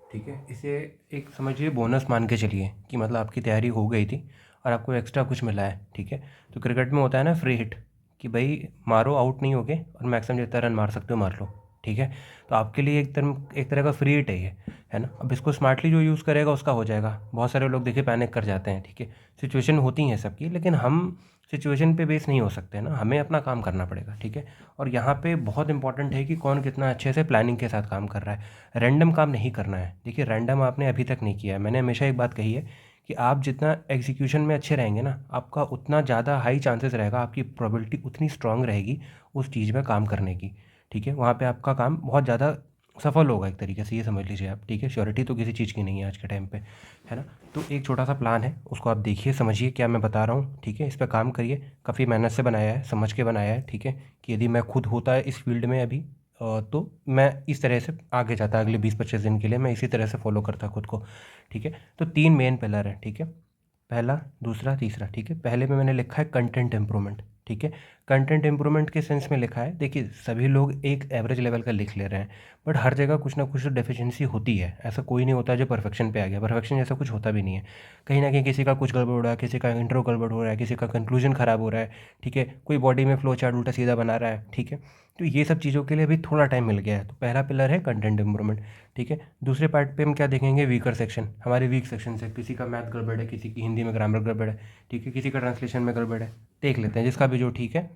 ठीक है। इसे एक समझिए बोनस मान के चलिए कि मतलब आपकी तैयारी हो गई थी और आपको एक्स्ट्रा कुछ मिला है। ठीक है। तो क्रिकेट में होता है ना फ्री हिट, कि भाई मारो आउट नहीं होगे और मैक्सिमम जितना रन मार सकते हो मार लो। ठीक है। तो आपके लिए एक तरह का फ्री हिट है ये, है ना। अब इसको स्मार्टली जो यूज़ करेगा उसका हो जाएगा। बहुत सारे लोग देखिए पैनिक कर जाते हैं। ठीक है। सिचुएशन होती हैं सबकी, लेकिन हम सिचुएशन पे बेस नहीं हो सकते ना, हमें अपना काम करना पड़ेगा। ठीक है। और यहाँ पे बहुत इंपॉर्टेंट है कि कौन कितना अच्छे से प्लानिंग के साथ काम कर रहा है। रैंडम काम नहीं करना है। देखिए रैंडम आपने अभी तक नहीं किया है। मैंने हमेशा एक बात कही है कि आप जितना एग्जीक्यूशन में अच्छे रहेंगे ना, आपका उतना ज़्यादा हाई चांसेस रहेगा, आपकी प्रोबेबिलिटी उतनी स्ट्रांग रहेगी उस चीज़ में काम करने की। ठीक है। वहाँ पे आपका काम बहुत ज़्यादा सफल होगा एक तरीके से, ये समझ लीजिए आप। ठीक है। श्योरिटी तो किसी चीज़ की नहीं है आज के टाइम पे, है ना। तो एक छोटा सा प्लान है, उसको आप देखिए समझिए क्या मैं बता रहा हूँ। ठीक है। इस पर काम करिए। काफ़ी मेहनत से बनाया है, समझ के बनाया है। ठीक है। कि यदि मैं खुद होता है इस फील्ड में अभी, तो मैं इस तरह से आगे जाता अगले 20-25 दिन के लिए, मैं इसी तरह से फॉलो करता खुद को। ठीक है। तो 3 मेन पिलर है। ठीक है। पहला, दूसरा, तीसरा। ठीक है। पहले में मैंने लिखा है कंटेंट इम्प्रूवमेंट। ठीक है। कंटेंट इम्प्रूवमेंट के सेंस में लिखा है, देखिए सभी लोग एक एवरेज लेवल का लिख ले रहे हैं, बट हर जगह कुछ ना कुछ डेफिशिएंसी होती है। ऐसा कोई नहीं होता जो परफेक्शन पे आ गया। परफेक्शन जैसा कुछ होता भी नहीं है। कहीं ना कहीं किसी का कुछ गड़बड़ हो रहा है, किसी का इंट्रो गड़बड़ हो रहा है, किसी का कंक्लूजन ख़राब हो रहा है। ठीक है। कोई बॉडी में फ्लो चार्ट उल्टा सीधा बना रहा है। ठीक है। तो ये सब चीज़ों के लिए अभी थोड़ा टाइम मिल गया है। तो पहला पिलर है कंटेंट इम्प्रूवमेंट। ठीक है। दूसरे पार्ट पे हम क्या देखेंगे, वीकर सेक्शन। हमारे वीक सेक्शन से किसी का मैथ गड़बड़ है, किसी की हिंदी में ग्रामर गड़बड़ है। ठीक है। किसी का ट्रांसलेशन में गड़बड़ है। देख लेते हैं जिसका भी जो ठीक है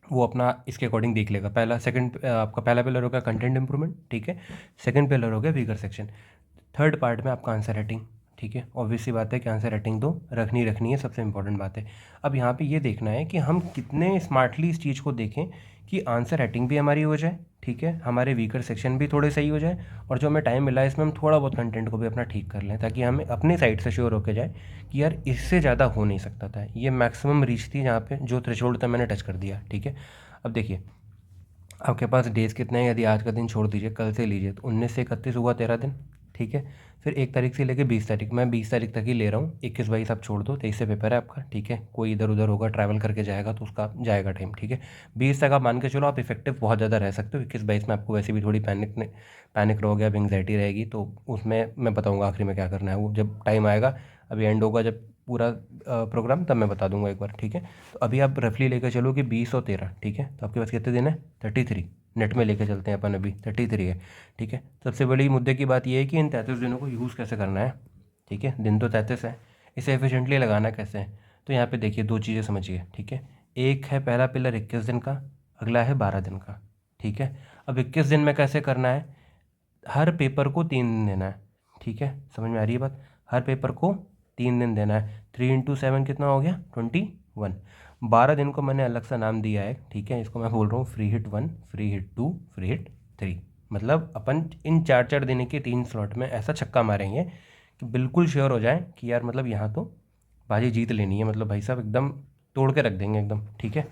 वो अपना इसके अकॉर्डिंग देख लेगा। आपका पहला पिलर होगा कंटेंट इंप्रूवमेंट। ठीक है। सेकंड पिलर हो गया वीकर सेक्शन। थर्ड पार्ट में आपका आंसर राइटिंग। ठीक है। ऑब्वियस सी बात है कि आंसर राइटिंग तो रखनी है, सबसे इंपॉर्टेंट बात है। अब यहाँ पे ये देखना है कि हम कितने स्मार्टली इस चीज़ को देखें कि आंसर राइटिंग भी हमारी हो जाए। ठीक है। हमारे वीकर सेक्शन भी थोड़े सही हो जाए, और जो हमें टाइम मिला है इसमें हम थोड़ा बहुत कंटेंट को भी अपना ठीक कर लें, ताकि हमें अपने साइड से श्योर होके जाए कि यार इससे ज़्यादा हो नहीं सकता था। ये मैक्सिमम रीच थी जहाँ पे जो थ्रेशोल्ड था मैंने टच कर दिया। ठीक है। अब देखिए आपके पास डेज़ कितने हैं, यदि आज का दिन छोड़ दीजिए कल से लीजिए तो 19 से 31 हुआ 13 दिन। ठीक है। फिर 1 तारीख से लेकर 20 तारीख, मैं 20 तारीख तक ही ले रहा हूँ। 21-22 आप छोड़ दो, 23 से पेपर है आपका। ठीक है। कोई इधर उधर होगा, ट्रैवल करके जाएगा तो उसका जाएगा टाइम। ठीक है। 20 तक आप मान के चलो, आप इफेक्टिव बहुत ज़्यादा रह सकते हो। 21-22 में आपको वैसे भी थोड़ी पैनिक रहोगे, अब एंग्जाइटी रहेगी, तो उसमें मैं बताऊँगा आखिरी में क्या करना है, वो जब टाइम आएगा। अभी एंड होगा जब पूरा प्रोग्राम, तब मैं बता दूंगा एक बार। ठीक है। तो अभी आप रफली लेकर चलो कि 20 और 13। ठीक है। तो आपके पास कितने दिन है, 33। नेट में लेके चलते हैं अपन, अभी 33 है। ठीक है। सबसे बड़ी मुद्दे की बात यह है कि इन 33 दिनों को यूज़ कैसे करना है। ठीक है। दिन तो 33 है, इसे एफिशिएंटली लगाना कैसे है। तो यहाँ पे देखिए 2 चीज़ें समझिए। ठीक है। एक है पहला पिलर 21 दिन का, अगला है 12 दिन का। ठीक है। अब 21 दिन में कैसे करना है, हर पेपर को 3 दिन देना है। ठीक है। समझ में आ रही है बात। हर पेपर को 3 दिन देना है। 3 × 7 कितना हो गया, 21। 12 दिन को मैंने अलग सा नाम दिया है। ठीक है। इसको मैं बोल रहा हूँ free hit 1, free hit 2, free hit 3। मतलब अपन इन 4-4 दिन के 3 स्लॉट में ऐसा छक्का मारेंगे कि बिल्कुल श्योर हो जाए कि यार मतलब यहाँ तो बाजी जीत लेनी है, मतलब भाई साहब एकदम तोड़ के रख देंगे एकदम। ठीक है।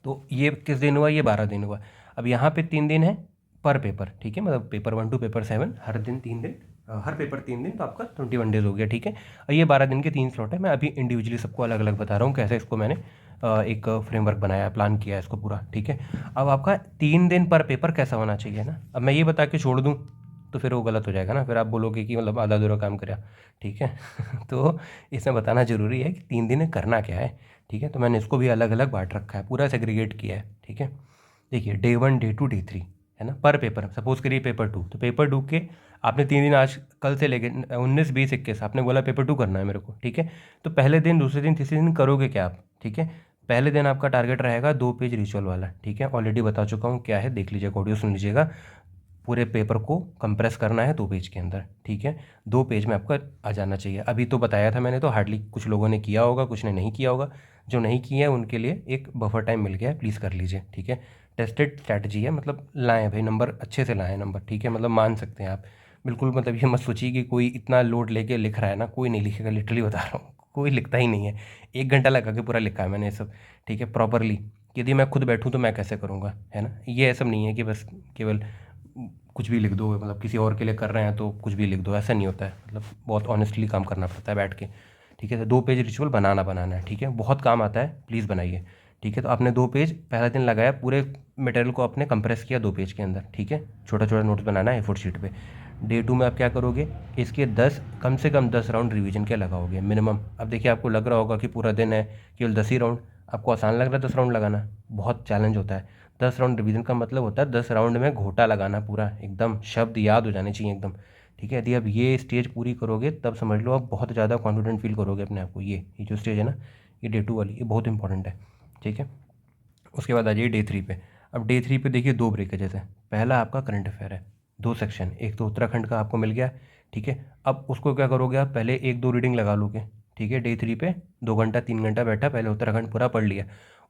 तो ये किस दिन हुआ, ये 12 दिन हुआ। अब यहाँ पे 3 दिन है पर पेपर। ठीक है। मतलब पेपर 1 to पेपर 7 हर दिन 3 दिन, हर पेपर 3 दिन, तो आपका 21 डेज हो गया। ठीक है। और ये 12 दिन के 3 स्लॉट है। मैं अभी इंडिविजुअली सबको अलग अलग बता रहा हूँ कैसे इसको मैंने एक फ्रेमवर्क बनाया, प्लान किया है इसको पूरा। ठीक है। अब आपका 3 दिन पर पेपर कैसा होना चाहिए ना, अब मैं ये बता के छोड़ दूँ तो फिर वो गलत हो जाएगा ना, फिर आप बोलोगे कि मतलब आधा अधूरा काम करा। ठीक है। तो इसमें बताना ज़रूरी है कि 3 दिन में करना क्या है। ठीक है। तो मैंने इसको भी अलग अलग बांट रखा है, पूरा सेग्रीगेट किया है। ठीक है। देखिए डे 1, डे 2, डे 3, है ना, पर पेपर। सपोज करिए पेपर 2, तो पेपर 2 के आपने 3 दिन, आज कल से लेके 19, 20, 21 आपने बोला पेपर 2 करना है मेरे को। ठीक है। तो पहले दिन, दूसरे दिन, तीसरे दिन करोगे क्या आप। ठीक है। पहले दिन आपका टारगेट रहेगा 2 पेज रिचुअल वाला। ठीक है। ऑलरेडी बता चुका हूँ क्या है, देख लीजिएगा, ऑडियो सुन लीजिएगा। पूरे पेपर को कंप्रेस करना है 2 पेज के अंदर। ठीक है। 2 पेज में आपका आ जाना चाहिए। अभी तो बताया था मैंने, तो हार्डली कुछ लोगों ने किया होगा, कुछ ने नहीं किया होगा। जो नहीं किया है उनके लिए एक बफर टाइम मिल गया है, प्लीज़ कर लीजिए। ठीक है। टेस्टेड स्ट्रैटेजी है, मतलब लाएँ भाई नंबर, अच्छे से लाएँ नंबर। ठीक है। मतलब मान सकते हैं आप बिल्कुल, मतलब ये मत सोचिए कि कोई इतना लोड लेके लिख रहा है ना, कोई नहीं लिखेगा, लिटरली बता रहा हूँ, कोई लिखता ही नहीं है। 1 घंटा लगा के पूरा लिखा है मैंने ये सब। ठीक है। प्रॉपरली, यदि मैं खुद बैठूँ तो मैं कैसे करूँगा, है ना। ये सब नहीं है कि बस केवल कुछ भी लिख दो, मतलब किसी और के लिए कर रहे हैं तो कुछ भी लिख दो, ऐसा नहीं होता है। मतलब बहुत ऑनेस्टली काम करना पड़ता है बैठ के। ठीक है। तो 2 पेज रिचुअल बनाना है। ठीक है। बहुत काम आता है, प्लीज़ बनाइए। ठीक है। तो आपने 2 पेज पहला दिन लगाया, पूरे मटेरियल को आपने कंप्रेस किया 2 पेज के अंदर। ठीक है। छोटा छोटा नोट्स बनाना है A4 शीट पे। डे 2 में आप क्या करोगे, इसके 10 कम से कम 10 राउंड रिवीजन के लगाओगे मिनिमम। अब देखिए आपको लग रहा होगा कि पूरा दिन है केवल 10 ही राउंड, आपको आसान लग रहा है 10 राउंड लगाना, बहुत चैलेंज होता है। 10 राउंड रिवीजन का मतलब होता है 10 राउंड में घोटा लगाना पूरा, एकदम शब्द याद हो जाने चाहिए एकदम, ठीक है। यदि आप ये स्टेज पूरी करोगे तब समझ लो आप बहुत ज़्यादा कॉन्फिडेंट फील करोगे अपने आप को। ये जो स्टेज है ना, ये डे 2 वाली, ये बहुत इंपॉर्टेंट है, ठीक है। उसके बाद आ जाइए डे 3 पे। अब डे 3 पे देखिए 2 ब्रेकेजेस है। पहला आपका करंट अफेयर है, 2 सेक्शन, एक तो उत्तराखंड का आपको मिल गया, ठीक है। अब उसको क्या करोगे आप, पहले 1-2 रीडिंग लगा लोगे, ठीक है। डे 3 पे 2 घंटा 3 घंटा बैठा, पहले उत्तराखंड पूरा पढ़ लिया,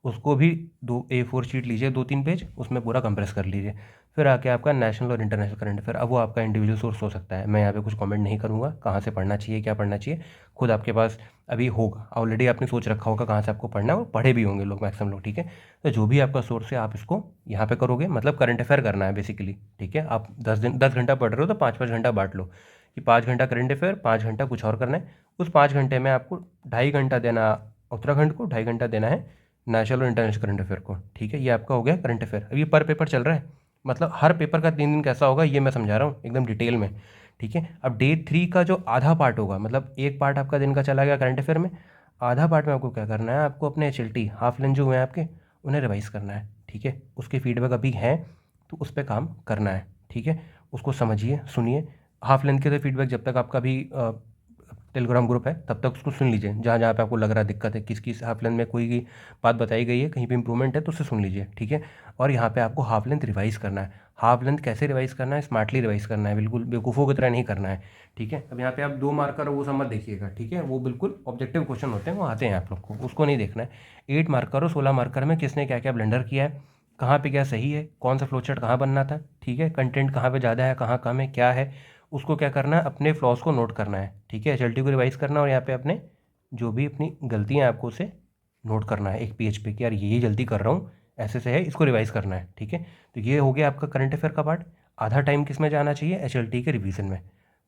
उसको भी 2 A4 शीट लीजिए, 2-3 पेज, उसमें पूरा कंप्रेस कर लीजिए। फिर आके आपका नेशनल और इंटरनेशनल करंट अफेयर। अब वो आपका इंडिविजुअल सोर्स हो सकता है, मैं यहाँ पे कुछ कमेंट नहीं करूँगा कहाँ से पढ़ना चाहिए क्या पढ़ना चाहिए, खुद आपके पास अभी होगा, ऑलरेडी आपने सोच रखा होगा कहाँ से आपको पढ़ना है, और पढ़े भी होंगे लोग, मैक्सिमम लोग, ठीक है। तो जो भी आपका सोर्स है आप इसको यहाँ पे करोगे, मतलब करंट अफेयर करना है बेसिकली, ठीक है। आप 10 घंटा पढ़ रहे हो तो 5-5 घंटा बांट लो कि 5 घंटा करंट अफेयर, 5 घंटा कुछ और करना है। उस 5 घंटे में आपको 2.5 घंटा देना उत्तराखंड को, 2.5 घंटा देना है नेशनल और इंटरनेशनल करंट अफेयर को, ठीक है। ये आपका हो गया करंट अफेयर। अब ये पर पेपर चल रहा है, मतलब हर पेपर का 3 दिन कैसा होगा ये मैं समझा रहा हूँ एकदम डिटेल में, ठीक है। अब डे 3 का जो आधा पार्ट होगा, मतलब एक पार्ट आपका दिन का चला गया करंट अफेयर में, आधा पार्ट में आपको क्या करना है, आपको अपने HLT हाफ लेंथ जो हुए हैं आपके, उन्हें रिवाइज़ करना है, ठीक है। उसके फीडबैक अभी हैं तो उस पर काम करना है, ठीक है। उसको समझिए, सुनिए। हाफ लेंथ के तो फीडबैक जब तक आपका भी टेलीग्राम ग्रुप है तब तक उसको सुन लीजिए, जहाँ जहाँ पे आपको लग रहा है दिक्कत है, किस किस हाफ लेंथ में कोई भी बात बताई गई है, कहीं पे इंप्रूवमेंट है तो उससे सुन लीजिए, ठीक है। और यहाँ पे आपको हाफ लेंथ रिवाइज़ करना है। हाफ लेंथ कैसे रिवाइज़ करना है, स्मार्टली रिवाइज़ करना है, बिल्कुल बेवकूफ़ों की तरह नहीं करना है, ठीक है। अब यहाँ पे आप 2 मार्कर वो सब मत देखिएगा, ठीक है, वो बिल्कुल ऑब्जेक्टिव क्वेश्चन होते हैं, वो आते हैं आप लोग को, उसको नहीं देखना है। 8 मार्कर और 16 मार्कर में किसने क्या क्या ब्लेंडर किया है, कहाँ पे क्या सही है, कौन सा फ्लोचार्ट कहाँ बनना था, ठीक है, कंटेंट कहाँ पे ज़्यादा है, कहाँ कम है, क्या है, उसको क्या करना है, अपने फ्लॉज को नोट करना है, ठीक है। HLT को रिवाइज़ करना है, और यहाँ पे अपने जो भी अपनी गलतियाँ हैं आपको उसे नोट करना है एक पेज पे कि यार ये जल्दी कर रहा हूँ, ऐसे से है, इसको रिवाइज़ करना है, ठीक है। तो ये हो गया आपका करंट अफेयर का पार्ट। आधा टाइम किस में जाना चाहिए, HLT के रिवीजन में।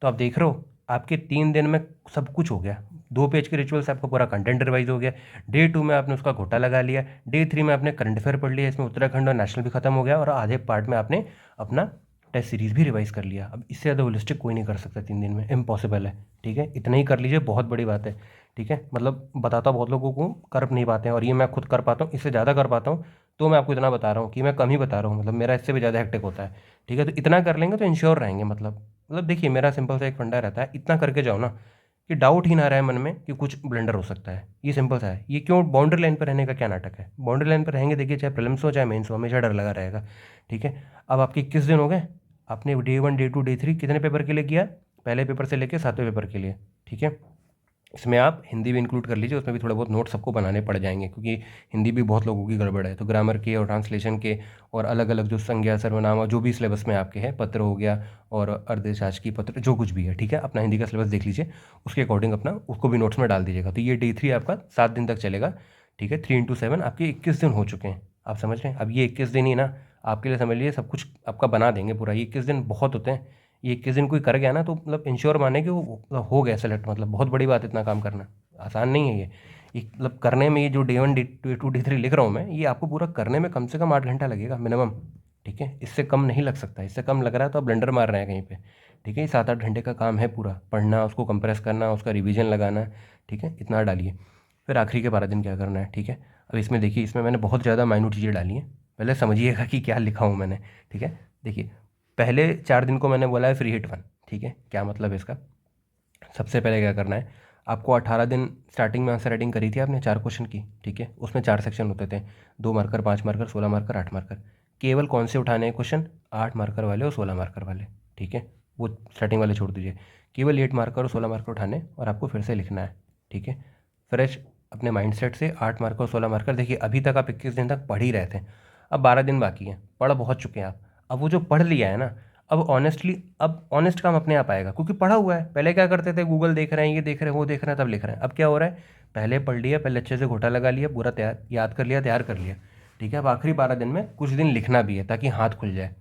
तो आप देख रहे हो आपके 3 दिन में सब कुछ हो गया, 2 पेज के रिचुअल से आपका पूरा कंटेंट रिवाइज हो गया। डे 2 में आपने उसका घोटा लगा लिया, डे 3 में आपने करंट अफेयर पढ़ लिया, इसमें उत्तराखंड और नेशनल भी खत्म हो गया, और आधे पार्ट में आपने अपना टेस्ट सीरीज़ भी रिवाइज़ कर लिया। अब इससे ज़्यादा होलिस्टिक कोई नहीं कर सकता 3 दिन में, इम्पॉसिबल है, ठीक है। इतना ही कर लीजिए, बहुत बड़ी बात है, ठीक है। मतलब बताता बहुत लोगों को कर नहीं पाते हैं, और ये मैं खुद कर पाता हूँ, इससे ज़्यादा कर पाता हूँ, तो मैं आपको इतना बता रहा हूँ कि मैं कम ही बता रहा हूँ, मतलब मेरा इससे भी ज़्यादा हेक्टिक होता है, ठीक है। तो इतना कर लेंगे तो इंश्योर रहेंगे, मतलब देखिए मेरा सिंपल सा एक फंडा रहता है, इतना करके जाओ ना कि डाउट ही ना रहे मन में कि कुछ ब्लेंडर हो सकता है। ये सिंपल सा है। ये क्यों बाउंड्री लाइन पर रहने का क्या नाटक है, बाउंड्री लाइन पर रहेंगे देखिए, चाहे प्रीलिम्स हो चाहे मेंस हो, हमेशा डर लगा रहेगा, ठीक है। अब आपके 21 दिन हो गए, आपने डे 1 डे 2 डे 3 कितने पेपर के लिए किया, पहले पेपर से लेकर 7वें पेपर के लिए, ठीक है। इसमें आप हिंदी भी इंक्लूड कर लीजिए, उसमें भी थोड़े बहुत नोट सबको बनाने पड़ जाएंगे, क्योंकि हिंदी भी बहुत लोगों की गड़बड़ है, तो ग्रामर के और ट्रांसलेशन के और अलग अलग जो संज्ञा सर्वनाम और जो भी सिलेबस में आपके हैं, पत्र हो गया और अर्धशासकीय पत्र जो कुछ भी है, ठीक है, अपना हिंदी का सिलेबस देख लीजिए, उसके अकॉर्डिंग अपना उसको भी नोट्स में डाल दीजिएगा। तो ये डे 3 आपका 7 दिन तक चलेगा, ठीक है। 3 into 7 आपके 21 दिन हो चुके हैं, आप समझ रहे हैं। अब ये 21 दिन ही ना आपके लिए समझ लीजिए सब कुछ आपका बना देंगे पूरा। ये 21 दिन बहुत होते हैं, ये 21 दिन कोई कर गया ना तो मतलब इंश्योर माने कि वो मतलब हो गया सेलेक्ट, मतलब बहुत बड़ी बात है, इतना काम करना आसान नहीं है ये मतलब करने में, ये जो डे 1 डे 2 डे 3 लिख रहा हूँ मैं, ये आपको पूरा करने में कम से कम 8 घंटा लगेगा मिनिमम, ठीक है। इससे कम नहीं लग सकता, इससे कम लग रहा है तो आप ब्लेंडर मार रहे हैं कहीं पे, ठीक है। ये 7-8 घंटे का काम है पूरा, पढ़ना, उसको कंप्रेस करना, उसका रिवीजन लगाना, ठीक है, इतना डालिए। फिर आखिरी के 12 दिन क्या करना है, ठीक है। अब इसमें देखिए, इसमें मैंने बहुत ज़्यादा माइन्यूट चीज़ें डाली हैं, पहले समझिएगा कि क्या लिखा हूँ मैंने, ठीक है। देखिए पहले 4 दिन को मैंने बोला है फ्री हिट 1, ठीक है। क्या मतलब है इसका, सबसे पहले क्या करना है, आपको 18 दिन स्टार्टिंग में आंसर राइटिंग करी थी आपने 4 क्वेश्चन की, ठीक है। उसमें 4 सेक्शन होते थे, 2 मार्कर, 5 मार्कर, 16 मार्कर, 8 मार्कर। केवल कौन से उठाने हैं क्वेश्चन, 8 मार्कर वाले और 16 मार्कर वाले, ठीक है। वो स्टार्टिंग वाले छोड़ दीजिए, केवल 8 मार्कर और 16 मार्कर उठाने, और आपको फिर से लिखना है, ठीक है। फ्रेश अपने माइंडसेट से 8 मार्कर और 16 मार्कर। देखिए अभी तक आप 21 दिन तक पढ़ ही रहे थे, अब 12 दिन बाकी हैं, पढ़ बहुत चुके हैं आप। अब वो जो पढ़ लिया है ना, अब ऑनेस्टली, अब ऑनेस्ट काम अपने आप आएगा, क्योंकि पढ़ा हुआ है। पहले क्या करते थे, गूगल देख रहे हैं, ये देख रहे हैं, वो देख रहे हैं, तब लिख रहे हैं। अब क्या हो रहा है, पहले पढ़ लिया, पहले अच्छे से घोटा लगा लिया, पूरा तैयार याद कर लिया, तैयार कर लिया, ठीक है। अब आखिरी 12 दिन में कुछ दिन लिखना भी है ताकि हाथ खुल जाए,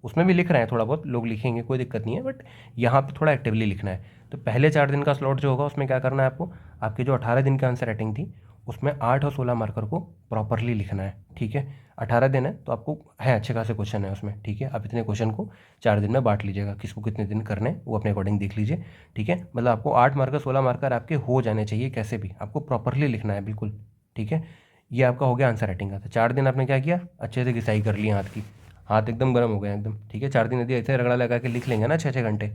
उसमें भी लिख रहे हैं, थोड़ा बहुत लोग लिखेंगे, कोई दिक्कत नहीं है, बट यहाँ पे थोड़ा एक्टिवली लिखना है। तो पहले 4 दिन का स्लॉट जो होगा उसमें क्या करना है आपको, आपके जो 18 दिन की आंसर राइटिंग थी उसमें 8 और 16 मार्कर को प्रॉपरली लिखना है, ठीक है। 18 दिन है तो आपको है अच्छे खासे क्वेश्चन है उसमें, ठीक है। आप इतने क्वेश्चन को 4 दिन में बांट लीजिएगा, किसको कितने दिन करने हैं वो अपने अकॉर्डिंग देख लीजिए, ठीक है। मतलब आपको 8 मार्कर 16 मार्कर आपके हो जाने चाहिए, कैसे भी आपको प्रॉपरली लिखना है बिल्कुल, ठीक है। ये आपका हो गया आंसर राइटिंग का। तो 4 दिन आपने क्या किया, अच्छे से घिसाई कर लिया हाथ की, हाथ एकदम गर्म हो गया एकदम, ठीक है। 4 दिन यदि ऐसे रगड़ा लगा के लिख लेंगे ना 6-6 घंटे,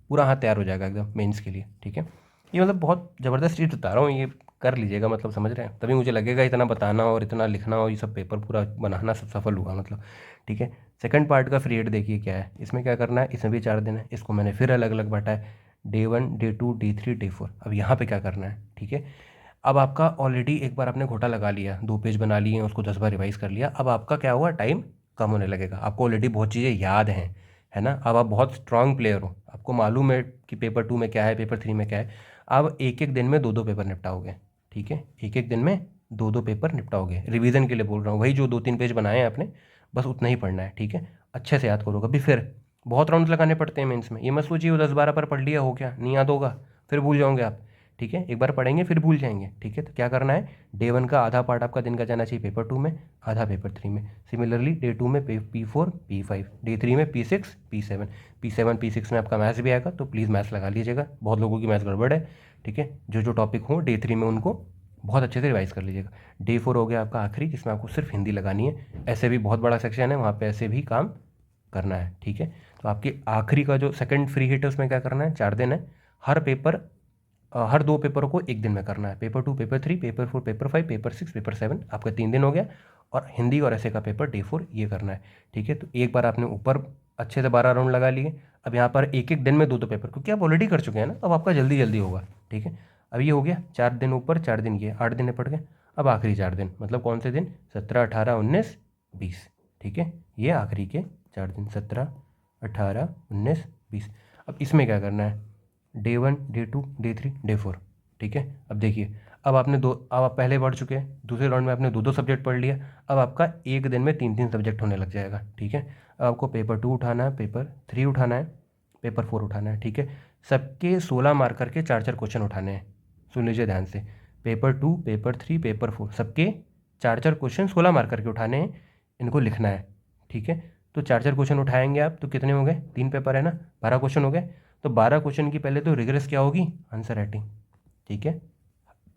पूरा हाथ तैयार हो जाएगा एकदम मेंस के लिए, ठीक है। ये मतलब बहुत ज़बरदस्त चीज़ बता रहा हूँ, ये कर लीजिएगा, मतलब समझ रहे हैं, तभी मुझे लगेगा इतना बताना और इतना लिखना और ये सब पेपर पूरा बनाना सब सफल हुआ मतलब, ठीक है। सेकंड पार्ट का फ्री हेड देखिए क्या है, इसमें क्या करना है, इसमें भी 4 दिन है, इसको मैंने फिर अलग अलग बांटा है, डे 1 डे 2 डे 3 डे 4। अब यहाँ पे क्या करना है, ठीक है। अब आपका ऑलरेडी एक बार आपने घोटा लगा लिया, 2 पेज बना लिए, उसको 10 बार रिवाइज कर लिया, अब आपका क्या हुआ, टाइम कम होने लगेगा, आपको ऑलरेडी बहुत चीज़ें याद हैं, है ना। अब आप बहुत स्ट्रांग प्लेयर हो, आपको मालूम है कि पेपर 2 में क्या है, पेपर 3 में क्या है। अब एक एक दिन में 2-2 पेपर निपटाओगे, ठीक है। एक एक दिन में 2-2 पेपर निपटाओगे, रिवीजन के लिए बोल रहा हूँ, वही जो 2-3 पेज बनाए हैं आपने, बस उतना ही पढ़ना है, ठीक है। अच्छे से याद करो, कभी फिर बहुत राउंड लगाने पड़ते हैं मेंस में, ये मत सोचिए वो 10-12 पर पढ़ लिया हो क्या, नहीं याद होगा, फिर भूल जाओगे आप, ठीक है। एक बार पढ़ेंगे फिर भूल जाएंगे, ठीक है। तो क्या करना है, डे 1 का आधा पार्ट आपका दिन का जाना चाहिए पेपर 2 में, आधा पेपर 3 में। सिमिलरली डे 2 में P4 P5, डे 3 में P6 P7 P6 में आपका मैथ्स भी आएगा, तो प्लीज़ मैथ्स लगा लीजिएगा, बहुत लोगों की मैथ्स गड़बड़ है, ठीक है। जो जो टॉपिक हो डे 3 में उनको बहुत अच्छे से रिवाइज कर लीजिएगा। डे 4 हो गया आपका आखिरी, जिसमें आपको सिर्फ हिंदी लगानी है, ऐसे भी बहुत बड़ा सेक्शन है वहाँ पे, ऐसे भी काम करना है, ठीक है। तो आपकी आखिरी का जो सेकंड फ्री हिट है उसमें क्या करना है, 4 दिन है, हर पेपर हर 2 पेपरों को 1 दिन में करना है, paper 2 paper 3 paper 4 paper 5 paper 6 paper 7, आपका 3 दिन हो गया। और हिंदी और ऐसे का पेपर डे 4 ये करना है, ठीक है। तो एक बार आपने ऊपर अच्छे से 12 राउंड लगा लिए, अब यहाँ पर एक एक दिन में 2-2 पेपर, क्योंकि आप ऑलरेडी कर चुके हैं ना, अब आपका जल्दी जल्दी होगा, ठीक है। अब ये हो गया 4 दिन ऊपर 4 दिन ये 8 दिन निपट गए। अब आखिरी 4 दिन मतलब कौन से दिन, 17 18 19 20, ठीक है। ये आखिरी के 4 दिन 17 18 19 20। अब इसमें क्या करना है, डे 1 डे 2 डे 3 डे 4, ठीक है। अब देखिए, अब आप पहले पढ़ चुके हैं, दूसरे राउंड में आपने 2-2 सब्जेक्ट पढ़ लिया, अब आपका एक दिन में 3-3 सब्जेक्ट होने लग जाएगा, ठीक है। अब आपको पेपर 2 उठाना है, पेपर 3 उठाना है, पेपर 4 उठाना है, ठीक है। सबके 16 मार्कर के 4-4 क्वेश्चन उठाने हैं, सुन लीजिए ध्यान से, पेपर 2 पेपर 3 पेपर 4 सबके 4-4 क्वेश्चन 16 मार्कर के उठाने हैं, इनको लिखना है, ठीक है। तो 4-4 क्वेश्चन उठाएंगे आप तो कितने हो गए, 3 पेपर है ना, 12 क्वेश्चन हो गए। तो 12 क्वेश्चन की पहले तो रिग्रेस क्या होगी, आंसर राइटिंग, ठीक है।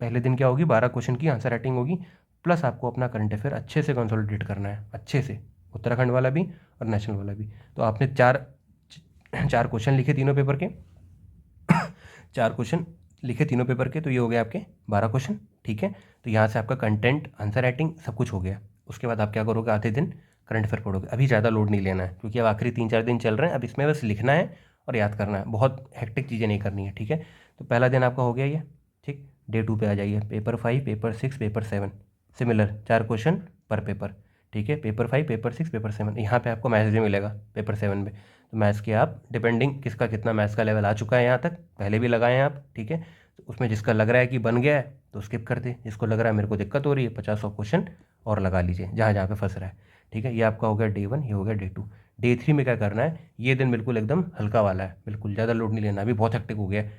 पहले दिन क्या होगी, 12 क्वेश्चन की आंसर राइटिंग होगी, प्लस आपको अपना करंट अफेयर अच्छे से कंसोलिडेट करना है, अच्छे से, उत्तराखंड वाला भी और नेशनल वाला भी। तो आपने चार क्वेश्चन लिखे तीनों पेपर के, 4 क्वेश्चन लिखे तीनों पेपर के, तो ये हो गए आपके 12 क्वेश्चन, ठीक है। तो यहाँ से आपका कंटेंट आंसर राइटिंग सब कुछ हो गया। उसके बाद आप क्या करोगे, आधे दिन करंट अफेयर पढ़ोगे। अभी ज़्यादा लोड नहीं लेना है, क्योंकि अब आखिरी 3-4 दिन चल रहे हैं, अब इसमें बस लिखना है और याद करना है, बहुत हेक्टिक चीज़ें नहीं करनी है, ठीक है। तो पहला दिन आपका हो गया ये, ठीक। डे 2 पे आ जाइए, paper 5 paper 6 paper 7, similar 4 question पर पेपर, ठीक है। पेपर 5 पेपर 6 पेपर 7, यहाँ पे आपको मैथ्स भी मिलेगा पेपर 7 में। तो मैथ्स के आप डिपेंडिंग किसका कितना मैथ्स का लेवल आ चुका है यहाँ तक, पहले भी लगाए हैं आप, ठीक है। तो उसमें जिसका लग रहा है कि बन गया है तो स्किप कर दे, जिसको लग रहा है मेरे को दिक्कत हो रही है 50-100 क्वेश्चन और लगा लीजिए जहाँ जहाँ पे फंस रहा है, ठीक है। ये आपका हो गया डे 1, ये हो गया डे 2। डे 3 में क्या करना है, ये दिन बिल्कुल एकदम हल्का वाला है, बिल्कुल ज़्यादा लोड नहीं लेना, अभी बहुत हेक्टिक हो गया है।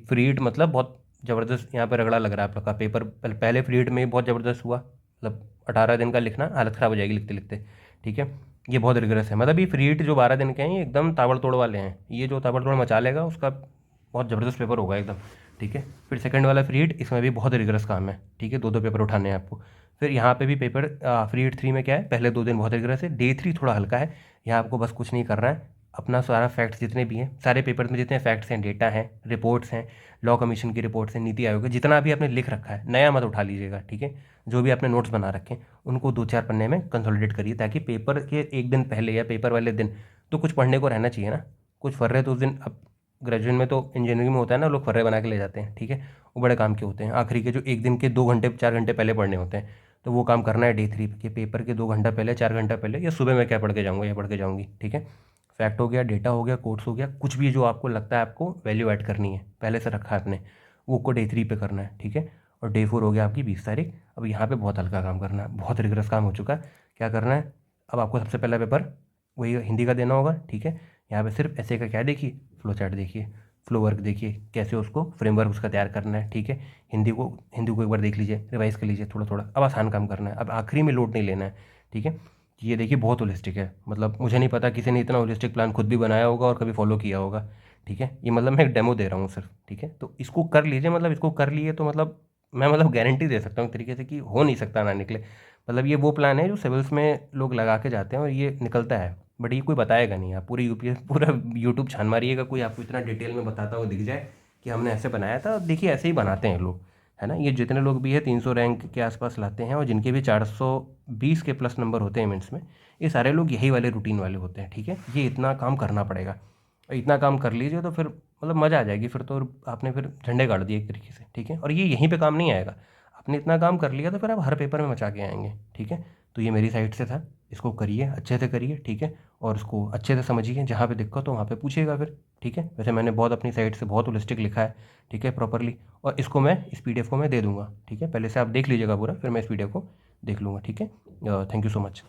फ्री हिट मतलब बहुत ज़बरदस्त यहाँ पर रगड़ा लग रहा है आप लोग का पेपर, पहले फ्री हिट में ही बहुत ज़बरदस्त हुआ, मतलब 18 दिन का लिखना, हालत ख़राब हो जाएगी लिखते लिखते, ठीक है। ये बहुत रिग्रेस है, मतलब ये फ्री हिट जो 12 दिन के हैं ये एकदम ताबड़तोड़ वाले हैं, ये जो ताबड़तोड़ मचा लेगा उसका बहुत ज़बरदस्त पेपर होगा एकदम, ठीक है। फिर सेकंड वाला फ्री हिट, इसमें भी बहुत रिग्रेस काम है, ठीक है, 2-2 पेपर उठाने हैं आपको। फिर यहाँ पे भी पेपर फ्री हिट 3 में क्या है, पहले 2 दिन बहुत रिग्रेस है, डे 3 थोड़ा हल्का है, यहाँ आपको बस कुछ नहीं करना है, अपना सारा फैक्ट्स जितने भी हैं, सारे पेपर में जितने फैक्ट्स हैं, डेटा हैं, रिपोर्ट्स हैं, लॉ कमीशन की रिपोर्ट्स हैं, नीति आयोग है, जितना भी आपने लिख रखा है नया मत उठा लीजिएगा, ठीक है। जो भी आपने नोट्स बना रखे हैं उनको 2-4 पन्ने में कंसोलिडेट करिए, ताकि पेपर के एक दिन पहले या पेपर वाले दिन तो कुछ पढ़ने को रहना चाहिए ना, कुछ फर्रे तो उस दिन, अब ग्रेजुएशन में तो इंजीनियरिंग में होता है ना, लोग फर्रे बना के ले जाते हैं, ठीक है। वो बड़े काम के होते हैं, आखिरी के जो एक दिन के 2 घंटे 4 घंटे पहले पढ़ने होते हैं, तो वो काम करना है डे 3 के पेपर के 2 घंटा पहले 4 घंटा पहले, या सुबह मैं क्या पढ़ के जाऊँगा या पढ़ के जाऊँगी, ठीक है। फैक्ट हो गया, डेटा हो गया, कोट्स हो गया, कुछ भी जो आपको लगता है आपको वैल्यू ऐड करनी है पहले से रखा है आपने, वो को डे 3 पे करना है, ठीक है। और डे 4 हो गया आपकी 20 तारीख। अब यहाँ पे बहुत हल्का काम करना है, बहुत रिग्रेस काम हो चुका है। क्या करना है, अब आपको सबसे पहला पेपर वही हिंदी का देना होगा, ठीक है। यहाँ पे सिर्फ ऐसे का क्या देखिए, फ्लो चार्ट देखिए, फ्लो वर्क देखिए, कैसे उसको फ्रेमवर्क उसका तैयार करना है, ठीक है। हिंदी को एक बार देख लीजिए, रिवाइज कर लीजिए थोड़ा थोड़ा। अब आसान काम करना है, अब आखिरी में लोड नहीं लेना है, ठीक है। ये देखिए बहुत होलिस्टिक है, मतलब मुझे नहीं पता किसी ने इतना होलिस्टिक प्लान खुद भी बनाया होगा और कभी फॉलो किया होगा, ठीक है। ये मतलब मैं एक डेमो दे रहा हूँ सिर्फ, ठीक है। तो इसको कर लीजिए, मतलब इसको कर लिए तो मतलब मैं मतलब गारंटी दे सकता हूँ एक तरीके से कि हो नहीं सकता ना निकले। मतलब ये वो प्लान है जो सिविल्स में लोग लगा के जाते हैं और ये निकलता है, बट ये कोई बताएगा नहीं। आप पूरी यूपीएस पूरा यूट्यूब छान मारिएगा, कोई आपको इतना डिटेल में बताता हुआ दिख जाए कि हमने ऐसे बनाया था। देखिए ऐसे ही बनाते हैं लोग, है ना। ये जितने लोग भी है 300 रैंक के आसपास लाते हैं और जिनके भी 420 के प्लस नंबर होते हैं मिनट्स में, ये सारे लोग यही वाले रूटीन वाले होते हैं, ठीक है। ये इतना काम करना पड़ेगा, इतना काम कर लीजिए तो फिर मतलब मज़ा आ जाएगी। फिर तो आपने फिर झंडे गाड़ दिए एक तरीके से, ठीक है। और ये यहीं पे काम नहीं आएगा, आपने इतना काम कर लिया तो फिर आप हर पेपर में मचा के आएंगे, ठीक है। तो ये मेरी साइड से था, इसको करिए, अच्छे से करिए, ठीक है। और इसको अच्छे से समझिए, जहाँ पे दिक्कत हो वहाँ पे पूछिएगा फिर, ठीक है। वैसे मैंने बहुत अपनी साइड से बहुत होलिस्टिक लिखा है, ठीक है, प्रॉपरली। और इसको मैं इस पीडीएफ को मैं दे दूँगा, ठीक है। पहले से आप देख लीजिएगा पूरा, फिर मैं इस पीडीएफ को देख लूँगा, ठीक है। Thank you so much.